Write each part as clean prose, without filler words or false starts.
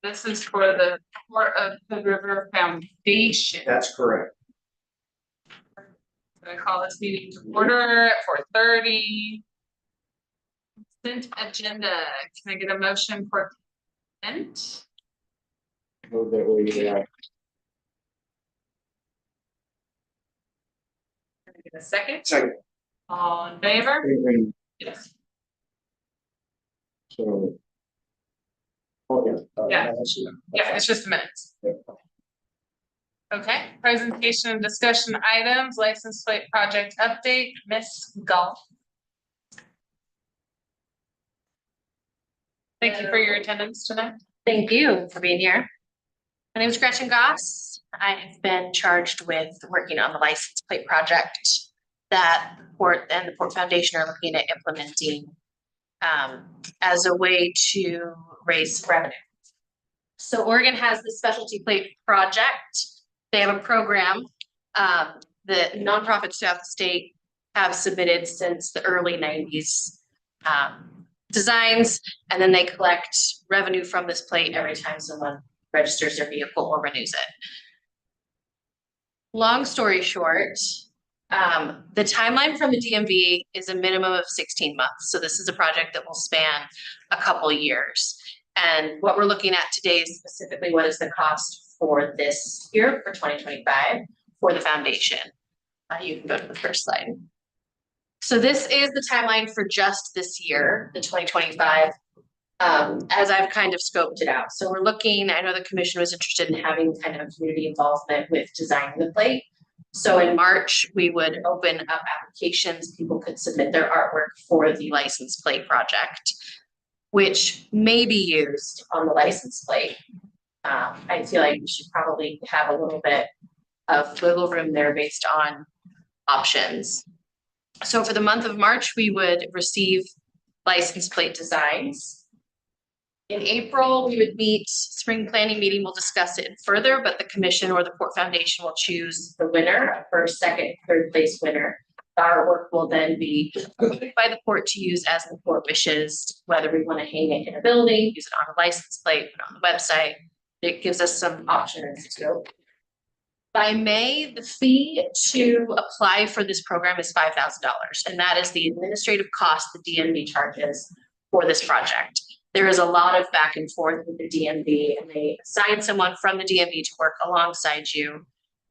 This is for the Port of Hood River Foundation. That's correct. I call this meeting to order at 4:30. Consent agenda. Can I get a motion for consent? Move that we, Can I get a second? second, All in favor? and Yes. so. Oh, yeah. Yeah. That's- Yeah, it's just minutes. Yeah. Okay, presentation and discussion items, license plate project update, Miss Golf. Thank you for your attendance tonight. Thank you for being here. My name is Gretchen Goss. I have been charged with working on the license plate project that the Port and the Port Foundation are looking at implementing as a way to raise revenue. So Oregon has the specialty plate project. They have a program that nonprofits throughout the state have submitted since the early 90s. Designs, and then they collect revenue from this plate every time someone registers their vehicle or renews it. Long story short, the timeline from the DMV is a minimum of 16 months. So this is a project that will span a couple years. And what we're looking at today is specifically what is the cost for this year for 2025 for the foundation. You can go to the first slide. So this is the timeline for just this year, the 2025, as I've kind of scoped it out. So we're looking, I know the commission was interested in having kind of community involvement with designing the plate. So in March, we would open up applications. People could submit their artwork for the license plate project, which may be used on the license plate. I feel like we should probably have a little bit of wiggle room there based on options. So for the month of March, we would receive license plate designs. In April, we would meet, spring planning meeting, we'll discuss it further, but the commission or the Port Foundation will choose the winner, first, second, third place winner. Our work will then be approved by the port to use as the port wishes, whether we want to hang it in a building, use it on a license plate, put it on the website. It gives us some options to. By May, the fee to apply for this program is $5,000, and that is the administrative cost the DMV charges for this project. There is a lot of back and forth with the DMV, and they assign someone from the DMV to work alongside you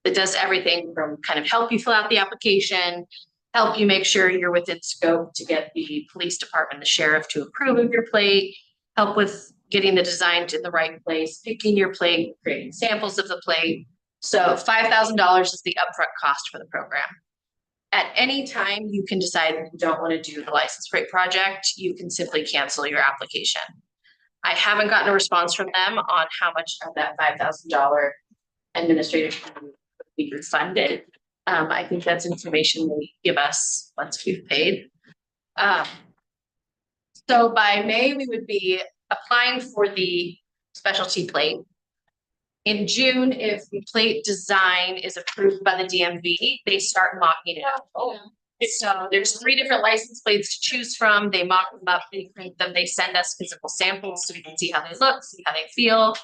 that does everything from kind of help you fill out the application, help you make sure you're within scope to get the police department, the sheriff to approve of your plate, help with getting the design in the right place, picking your plate, creating samples of the plate. So $5,000 is the upfront cost for the program. At any time, you can decide that you don't want to do the license plate project. You can simply cancel your application. I haven't gotten a response from them on how much of that $5,000 administrative fee would be refunded. I think that's information they give us once we've paid. So by May, we would be applying for the specialty plate. In June, if the plate design is approved by the DMV, they start mocking it up. So there's 3 different license plates to choose from. They mock them up, they print them, they send us physical samples so we can see how they look, see how they feel.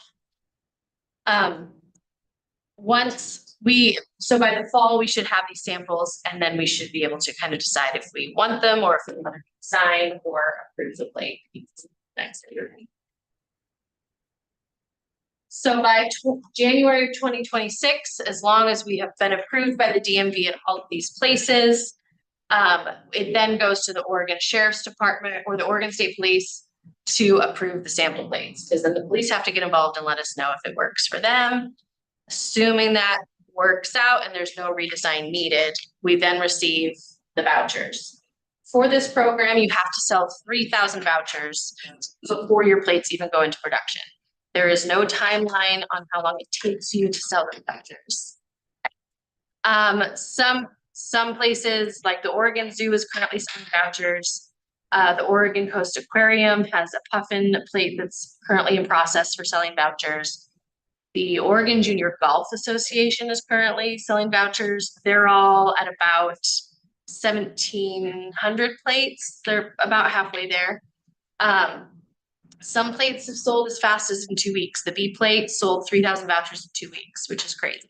So by the fall, we should have these samples, and then we should be able to kind of decide if we want them or if we want to design or approve the plate next year. So by January of 2026, as long as we have been approved by the DMV at all of these places, it then goes to the Oregon Sheriff's Department or the Oregon State Police to approve the sample plates, because then the police have to get involved and let us know if it works for them. Assuming that works out and there's no redesign needed, we then receive the vouchers. For this program, you have to sell 3,000 vouchers before your plates even go into production. There is no timeline on how long it takes you to sell the vouchers. Some places like the Oregon Zoo is currently selling vouchers. The Oregon Coast Aquarium has a puffin plate that's currently in process for selling vouchers. The Oregon Junior Golf Association is currently selling vouchers. They're all at about 1,700 plates. They're about halfway there. Some plates have sold as fast as in 2 weeks. The B plate sold 3,000 vouchers in 2 weeks, which is crazy.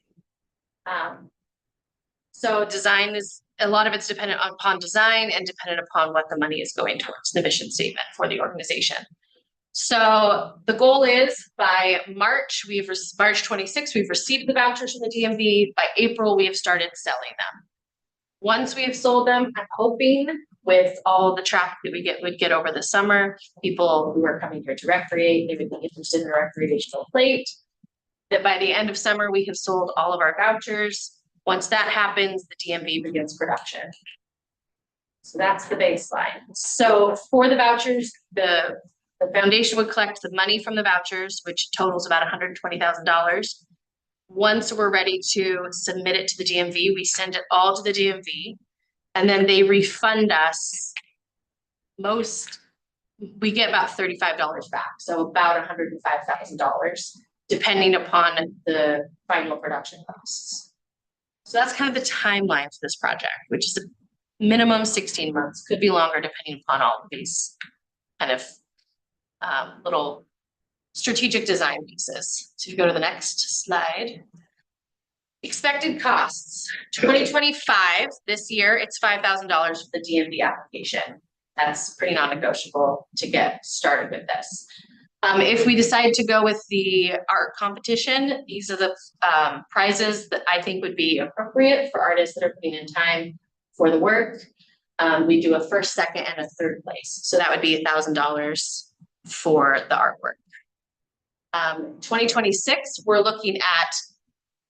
So design is, a lot of it's dependent upon design and dependent upon what the money is going towards, the mission statement for the organization. So the goal is by March, March 26th, we've received the vouchers from the DMV. By April, we have started selling them. Once we have sold them, I'm hoping with all the traffic that would get over the summer, people who are coming here to recreate, they would be interested in a recreational plate. That by the end of summer, we have sold all of our vouchers. Once that happens, the DMV begins production. So that's the baseline. So for the vouchers, the foundation would collect the money from the vouchers, which totals about $120,000. Once we're ready to submit it to the DMV, we send it all to the DMV, and then they refund us. We get about $35 back, so about $105,000, depending upon the final production costs. So that's kind of the timeline for this project, which is a minimum 16 months, could be longer depending upon all of these kind of little strategic design pieces. So if you go to the next slide. Expected costs, 2025, this year, it's $5,000 for the DMV application. That's pretty non-negotiable to get started with this. If we decide to go with the art competition, these are the prizes that I think would be appropriate for artists that are putting in time for the work. We do a first, second, and a third place. So that would be $1,000 for the artwork. 2026, we're looking at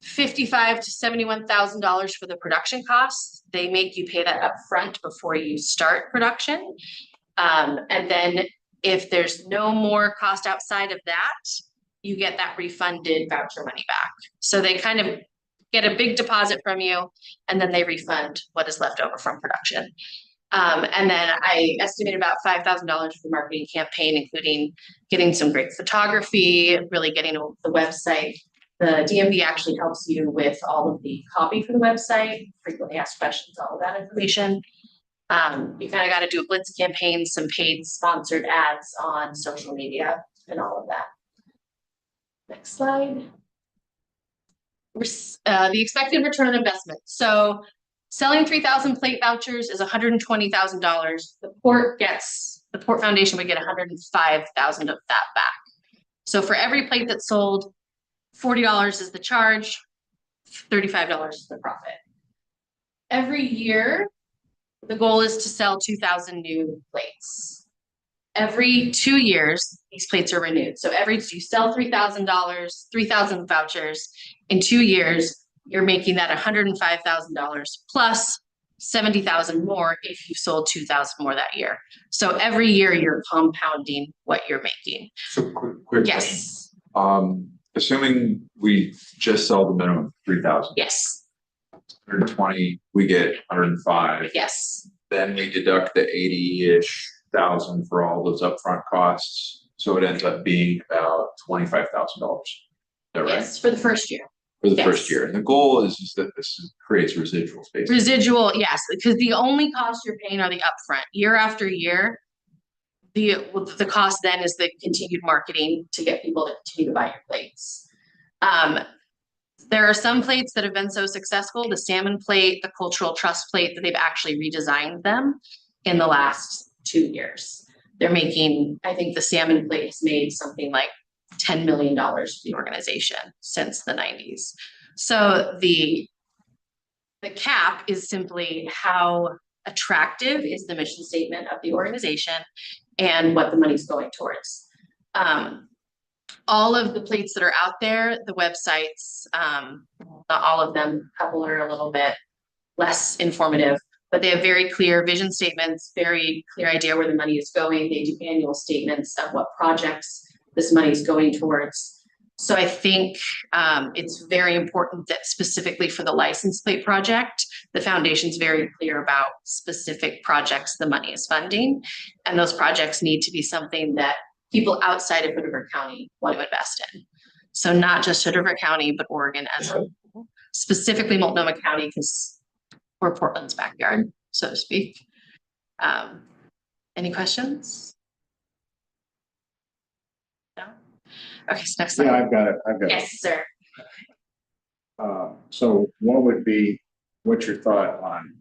$55,000 to $71,000 for the production costs. They make you pay that up front before you start production. And then if there's no more cost outside of that, you get that refunded voucher money back. So they kind of get a big deposit from you, and then they refund what is left over from production. And then I estimate about $5,000 for the marketing campaign, including getting some great photography, really getting the website. The DMV actually helps you with all of the copy for the website, frequently asked questions, all of that information. You kind of got to do a blitz campaign, some paid sponsored ads on social media and all of that. Next slide. The expected return on investment. So selling 3,000 plate vouchers is $120,000. The Port Foundation would get $105,000 of that back. So for every plate that's sold, $40 is the charge, $35 is the profit. Every year, the goal is to sell 2,000 new plates. Every 2 years, these plates are renewed. So you sell $3,000, 3,000 vouchers. In 2 years, you're making that $105,000 plus 70,000 more if you sold 2,000 more that year. So every year you're compounding what you're making. So quick Yes. question. Assuming we just sell the minimum 3,000. Yes. 120, we get 105. Yes. Then we deduct the 80-ish thousand for all those upfront costs. So it ends up being about $25,000. Is that right? Yes, for the first year. For the Yes. first year. And the goal is that this creates residuals basically. Residual, yes, because the only cost you're paying are the upfront. Year after year, the cost then is the continued marketing to get people to continue to buy your plates. There are some plates that have been so successful, the salmon plate, the cultural trust plate, that they've actually redesigned them in the last 2 years. They're making, I think the salmon plate has made something like $10 million for the organization since the 90s. So the cap is simply how attractive is the mission statement of the organization and what the money's going towards. All of the plates that are out there, the websites, not all of them, a couple are a little bit less informative, but they have very clear vision statements, very clear idea where the money is going. They do annual statements of what projects this money is going towards. So I think it's very important that specifically for the license plate project, the foundation's very clear about specific projects the money is funding. And those projects need to be something that people outside of Hood River County want to invest in. So not just Hood River County, but Oregon as a whole, specifically Multnomah County, because we're Portland's backyard, so to speak. Any questions? Okay, so next Yeah, slide. I've got it, I've got it. Yes, sir. So what's your thought on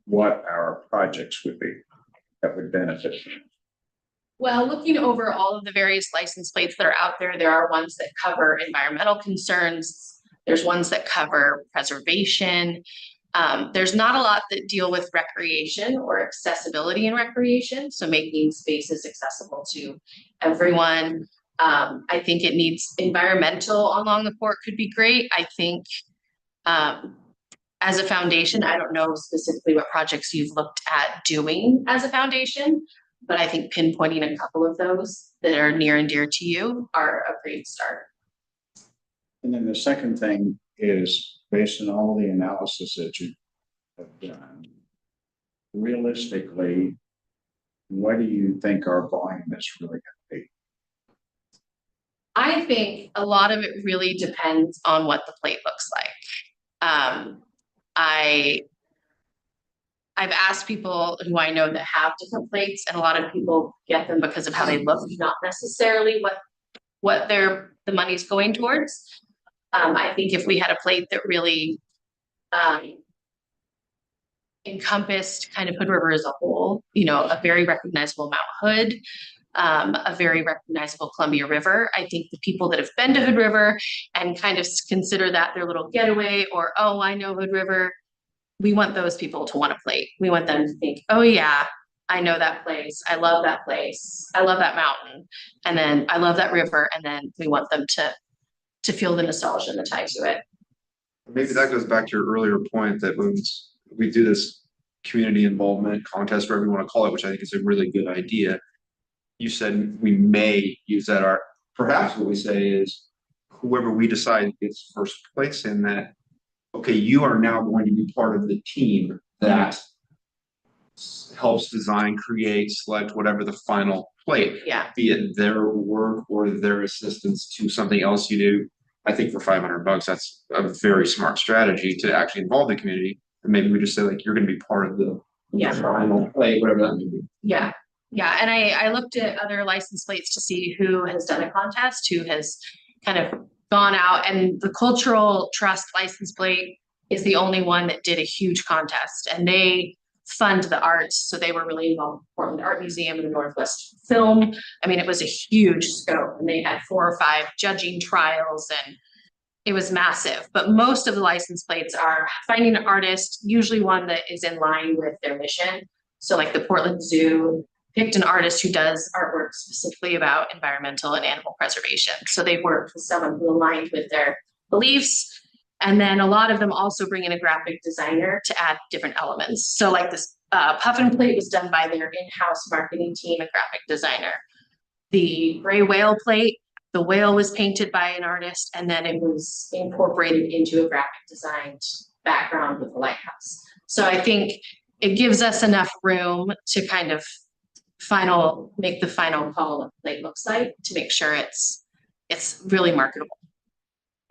what our projects would be that would benefit? Well, looking over all of the various license plates that are out there, there are ones that cover environmental concerns. There's ones that cover preservation. There's not a lot that deal with recreation or accessibility in recreation, so making spaces accessible to everyone. I think it needs environmental along the port could be great. I think as a foundation, I don't know specifically what projects you've looked at doing as a foundation, but I think pinpointing a couple of those that are near and dear to you are a great start. And then the second thing is, based on all the analysis that you have done, realistically, what do you think our volume is really going to be? I think a lot of it really depends on what the plate looks like. I've asked people who I know that have different plates, and a lot of people get them because of how they look, not necessarily what the money's going towards. I think if we had a plate that really encompassed kind of Hood River as a whole, you know, a very recognizable Mount Hood, a very recognizable Columbia River. I think the people that have been to Hood River and kind of consider that their little getaway, or, oh, I know Hood River, we want those people to want a plate. We want them to think, oh yeah, I know that place. I love that place. I love that mountain. And then I love that river. And then we want them to feel the nostalgia and the tie to it. Maybe that goes back to your earlier point that when we do this community involvement contest, whatever you want to call it, which I think is a really good idea. You said we may use that art. Perhaps what we say is whoever we decide gets first place in that, okay, you are now going to be part of the team that helps design, create, select whatever the final plate. Yeah. Be it their work or their assistance to something else you do. I think for $500, that's a very smart strategy to actually involve the community. And maybe we just say like, you're going to be part of the final plate, whatever that may be. Yeah. Yeah. And I looked at other license plates to see who has done a contest, who has kind of gone out, and the Cultural Trust license plate is the only one that did a huge contest, and they fund the arts. So they were really involved with Portland Art Museum and the Northwest Film. I mean, it was a huge scope, and they had 4 or 5 judging trials, and it was massive. But most of the license plates are finding an artist, usually one that is in line with their mission. So like the Portland Zoo picked an artist who does artwork specifically about environmental and animal preservation. So they worked with someone who aligned with their beliefs. And then a lot of them also bring in a graphic designer to add different elements. So like this puffin plate was done by their in-house marketing team and graphic designer. The gray whale plate, the whale was painted by an artist, and then it was incorporated into a graphic designed background with the lighthouse. So I think it gives us enough room to kind of make the final call what the plate looks like, to make sure it's really marketable.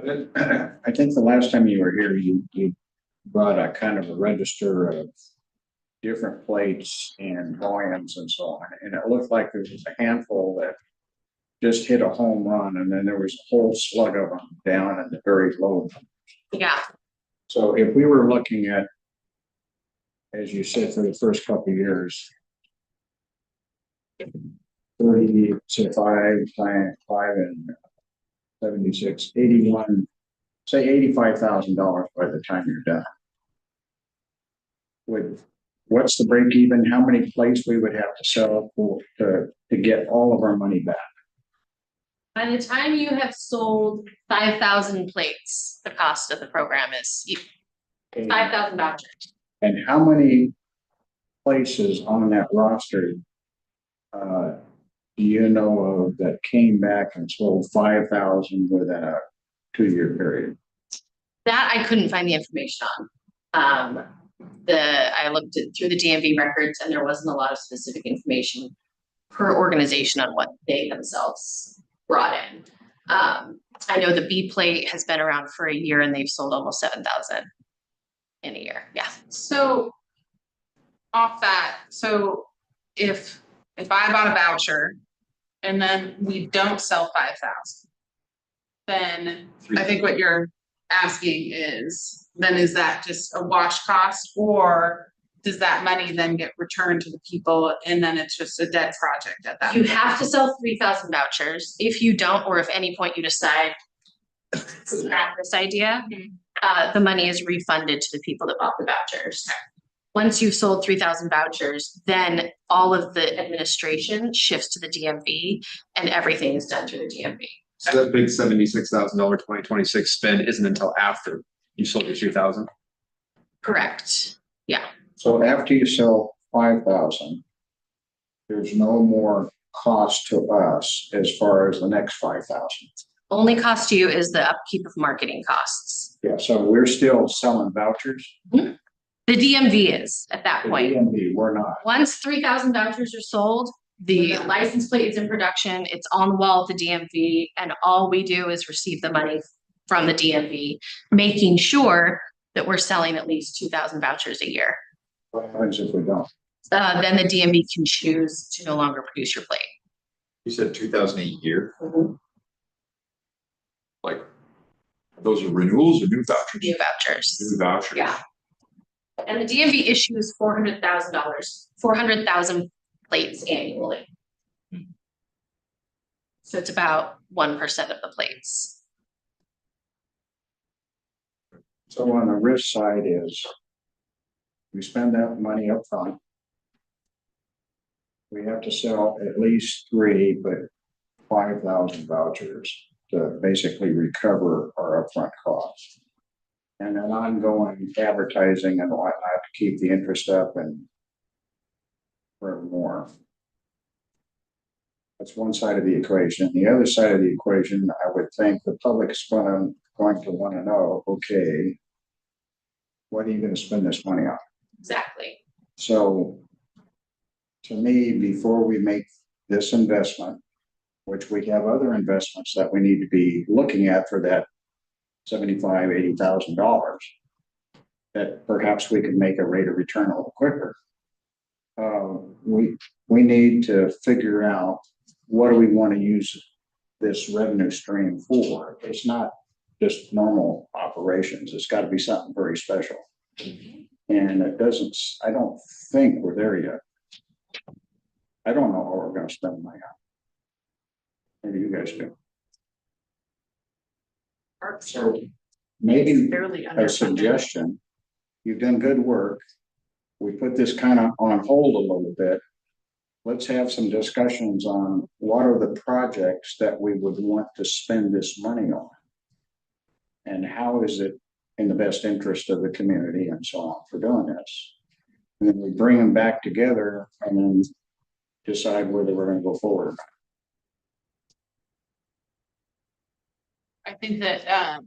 I think the last time you were here, you brought a kind of a register of different plates and volumes and so on. And it looked like there was a handful that just hit a home run, and then there was a whole slug of them down at the very low. Yeah. So if we were looking at, as you said, for the first couple of years, 30 to 5 and 76, 81, say $85,000 by the time you're done. What's the break even? How many plates we would have to sell to get all of our money back? By the time you have sold 5,000 plates, the cost of the program is $5,000. And how many places on that roster do you know of that came back and sold 5,000 within a 2-year period? That I couldn't find the information on. I looked through the DMV records, and there wasn't a lot of specific information per organization on what they themselves brought in. I know the B plate has been around for a year, and they've sold almost 7,000 in a year. Yeah. So off that, so if I bought a voucher and then we don't sell 5,000. Then I think what you're asking is, then is that just a wash cost, or does that money then get returned to the people and then it's just a dead project at that You point? have to sell 3,000 vouchers. If you don't, or if any point you decide to scrap this idea, the money is refunded to the people that bought the vouchers. Once you've sold 3,000 vouchers, then all of the administration shifts to the DMV and everything is done through the DMV. So that big $76,000 2026 spend isn't until after you sold your 3,000? Correct. Yeah. So after you sell 5,000, there's no more cost to us as far as the next 5,000. Only cost to you is the upkeep of marketing costs. Yeah, so we're still selling vouchers. The DMV is at that The point. DMV, we're not. Once 3,000 vouchers are sold, the license plate is in production, it's on the wall at the DMV, and all we do is receive the money from the DMV, making sure that we're selling at least 2,000 vouchers a year. What happens if we don't? Then the DMV can choose to no longer produce your plate. You said 2,000 a year, like, those are renewals or new vouchers? New vouchers. New vouchers. Yeah. And the DMV issues $400,000 plates annually. So it's about 1% of the plates. So on the risk side is we spend that money up front. We have to sell at least 3, but 5,000 vouchers to basically recover our upfront costs. And then ongoing advertising and whatnot to keep the interest up and forevermore. That's one side of the equation. The other side of the equation, I would think the public's going to want to know, okay, what are you going to spend this money on? Exactly. So to me, before we make this investment, which we have other investments that we need to be looking at for that $75,000, $80,000, that perhaps we could make a rate of return a little quicker. We need to figure out what do we want to use this revenue stream for. It's not just normal operations. It's got to be something very special. And it doesn't, I don't think we're there yet. I don't know how we're going to spend money on. Maybe you guys do. So maybe Barely a under. suggestion, you've done good work. We put this kind of on hold a little bit. Let's have some discussions on what are the projects that we would want to spend this money on. And how is it in the best interest of the community and so on for doing this. And then we bring them back together and then decide whether we're going to go forward. I think that,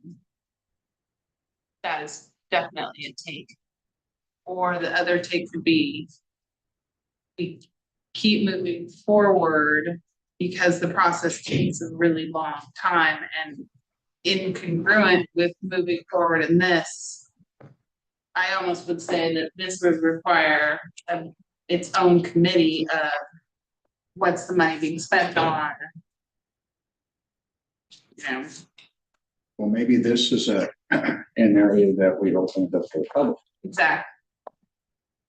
that is definitely a take. Or the other take would be, we keep moving forward because the process takes a really long time, and incongruent with moving forward in this, I almost would say that this would require its own committee of what's the money being spent on. You know, Well, maybe this is an area that we open it up to the public. exactly.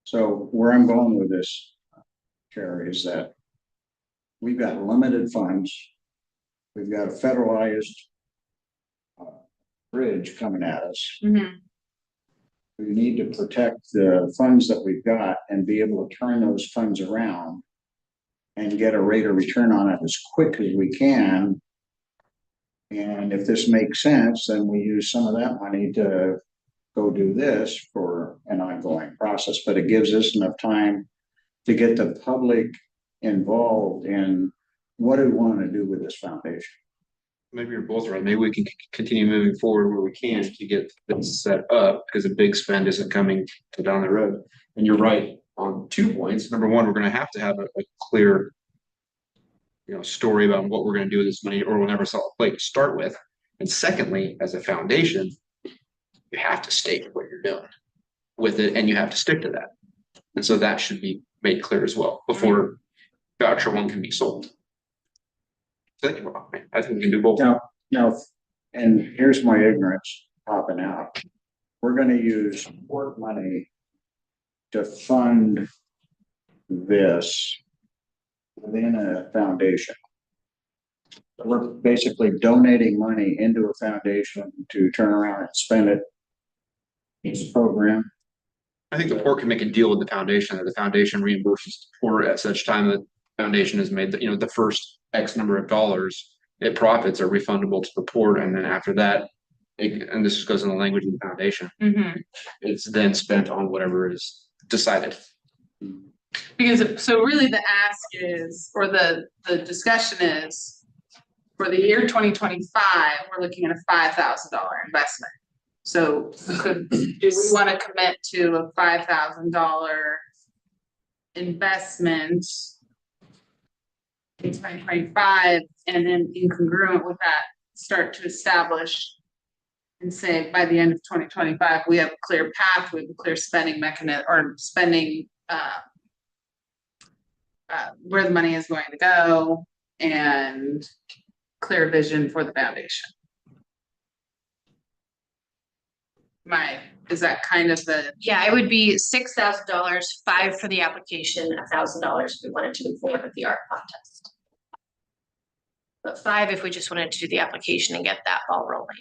So where I'm going with this, Carrie, is that we've got limited funds. We've got a federalized bridge coming at us. Mhm. We need to protect the funds that we've got and be able to turn those funds around and get a rate of return on it as quick as we can. And if this makes sense, then we use some of that money to go do this for an ongoing process, but it gives us enough time to get the public involved in what do we want to do with this foundation. Maybe you're both right. Maybe we can continue moving forward where we can to get this set up, because a big spend isn't coming to down the road. And you're right on 2 points. Number one, we're going to have a clear, story about what we're going to do with this money, or we'll never sell a plate to start with. And secondly, as a foundation, you have to state what you're doing with it, and you have to stick to that. And so that should be made clear as well before voucher one can be sold. think we can do both. Now, and here's my ignorance popping out. We're gonna use port money to fund this within a foundation. We're basically donating money into a foundation to turn around and spend it. It's a program. I think the port can make a deal with the foundation, that the foundation reimburses the port at such time that the foundation has made, the first X number of dollars. It profits are refundable to the port, and then after that, and this goes in the language of the foundation, it's then spent on whatever is decided. Because, so really the ask is, or the discussion is, for the year 2025, we're looking at a $5,000 investment. So do we want to commit to a $5,000 investment in 2025, and then incongruent with that, start to establish and say by the end of 2025, we have a clear path, we have a clear spending mechanism or spending where the money is going to go and clear vision for the foundation. Is that kind of the, Yeah, it would be $6,000, $5,000 for the application, $1,000 if we wanted to move forward with the art contest. But $5,000 if we just wanted to do the application and get that ball rolling.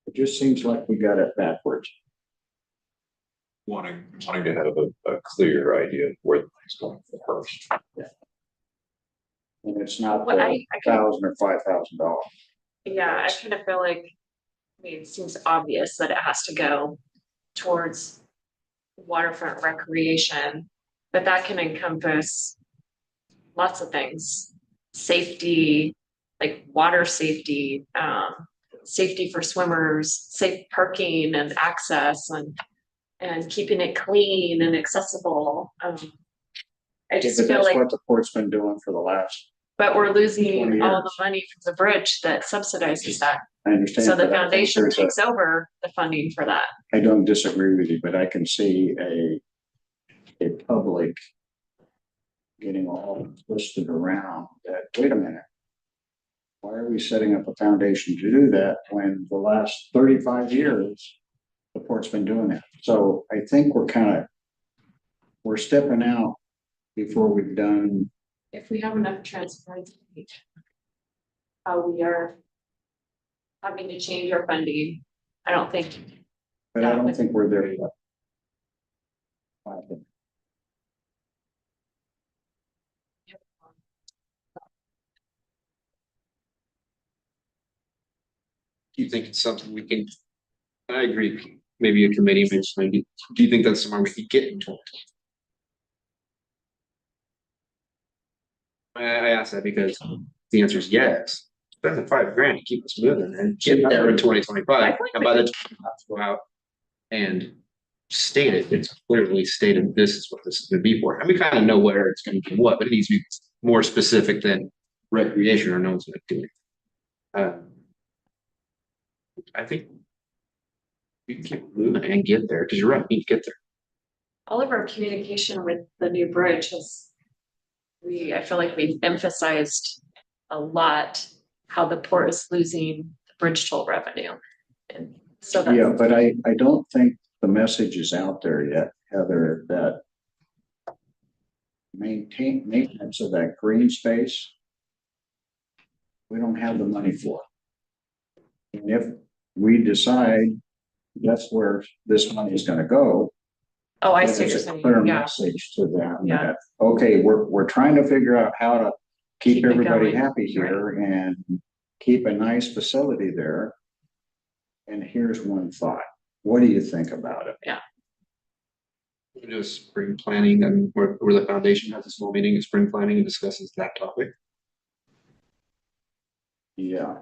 It just seems like we got it backwards. Wanting to have a clear idea of where the money's going first. And it's not Well, the $1,000 or $5,000. Yeah, I kind of feel like, it seems obvious that it has to go towards waterfront recreation, but that can encompass lots of things. Safety, like water safety, safety for swimmers, safe parking and access and keeping it clean and accessible. I just But feel that's like, what the port's been doing for the last, but we're 20 losing all the years. money from the bridge that subsidizes that. I understand. So the but I think foundation there's a- takes over the funding for that. I don't disagree with you, but I can see a public getting all twisted around that, wait a minute. Why are we setting up a foundation to do that when the last 35 years, the port's been doing that? So I think we're stepping out before we've done, If we have enough transparency. How we are. Having to change our funding, I don't think, but I don't think we're there yet. Do you think it's something we can? I agree, maybe a committee, maybe, do you think that's somewhere we could get into? I ask that because the answer is yes. Spend the $5,000 to keep us moving and get there in 2025, and by the time we have to go out and state it, it's clearly stated, this is what this is gonna be for, and we kind of know where it's gonna be what, but it needs to be more specific than recreation or no one's gonna do it. I think we can keep moving and get there, because you're right, we need to get there. all of our communication with the new bridge has. I feel like we've emphasized a lot how the port is losing the bridge toll revenue. And so that's. Yeah, but I don't think the message is out there yet, Heather, that maintenance of that green space, we don't have the money for. And if we decide that's where this money is gonna go, Oh, I then see what you're it's a saying, clear yeah, message to them Yeah. that, okay, we're trying to figure out how to keep Keep it everybody going, happy here and keep a nice facility there. And here's one thought. What do you think about it? Just spring planning, and where the foundation has a small meeting in spring planning and discusses that topic. Yeah.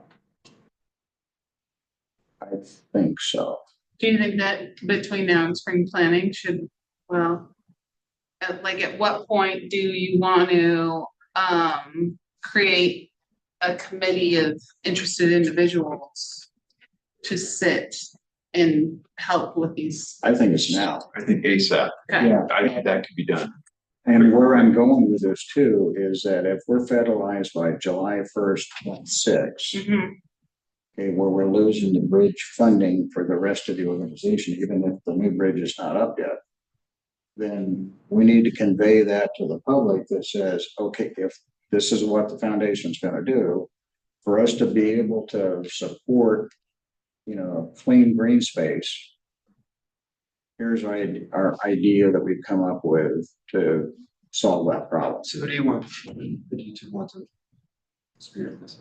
I think so. do you think that between now and spring planning should, at what point do you want to create a committee of interested individuals to sit and help with these? I think it's now. I think ASAP, Okay. Yeah, I think that could be done. and where I'm going with this too is that if we're federalized by July 1st, 26, Mhm. okay, where we're losing the bridge funding for the rest of the organization, even if the new bridge is not up yet, then we need to convey that to the public that says, okay, if this is what the foundation's gonna do, for us to be able to support, clean green space, here's our idea that we've come up with to solve that problem. So who do you want? Who do you two want to spearhead this?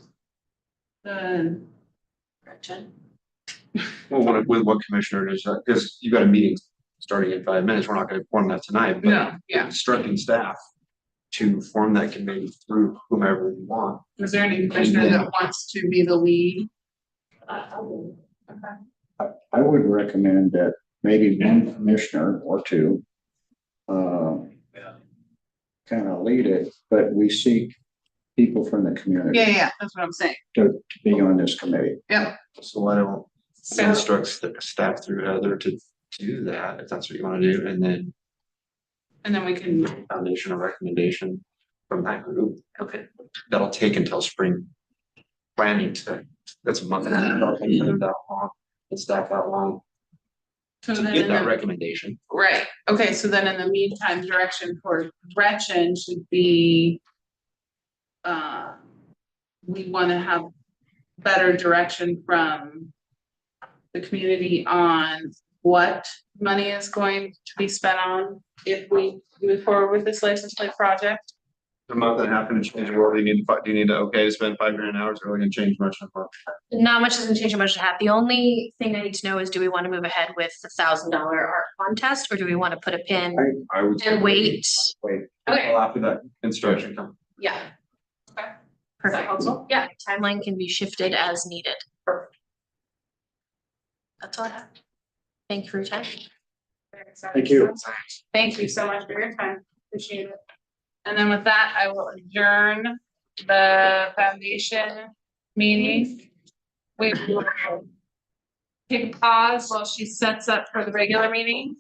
Gretchen? Well, with what commissioner is that? Because you got a meeting starting in 5 minutes. We're not gonna form that tonight, but No, yeah. instructing staff to form that committee through whomever we want. Is there any commissioner that wants to be the lead? I would recommend that maybe one commissioner or two kind of lead it, but we seek people from the community Yeah, that's what I'm saying. to be on this committee. Yep. So I don't So, instruct staff through Heather to do that, if that's what you wanna do, and then and then we can, foundation or recommendation from that group. Okay. That'll take until spring planning that's a month and a half, that'll take them that long, and staff that long so to then get in that the, recommendation. right, okay, so then in the meantime, direction for Gretchen should be. We wanna have better direction from the community on what money is going to be spent on if we move forward with this license plate project. A month and a half gonna change the world, do you need to, okay, to spend $5,000 hours, or are we gonna change much in a month? Not much doesn't change much to have. The only thing I need to know is, do we want to move ahead with the $1,000 art contest, or do we want to put a pin I would. and wait? Wait, Okay, Well, after that instruction comes. yeah. Okay. Perfect. helpful? Yeah, timeline can be shifted as needed. That's all I have. Thank you for your time. Thank you. Thank you so much for your time. Appreciate it. And then with that, I will adjourn the foundation meeting. We will take a pause while she sets up for the regular meeting.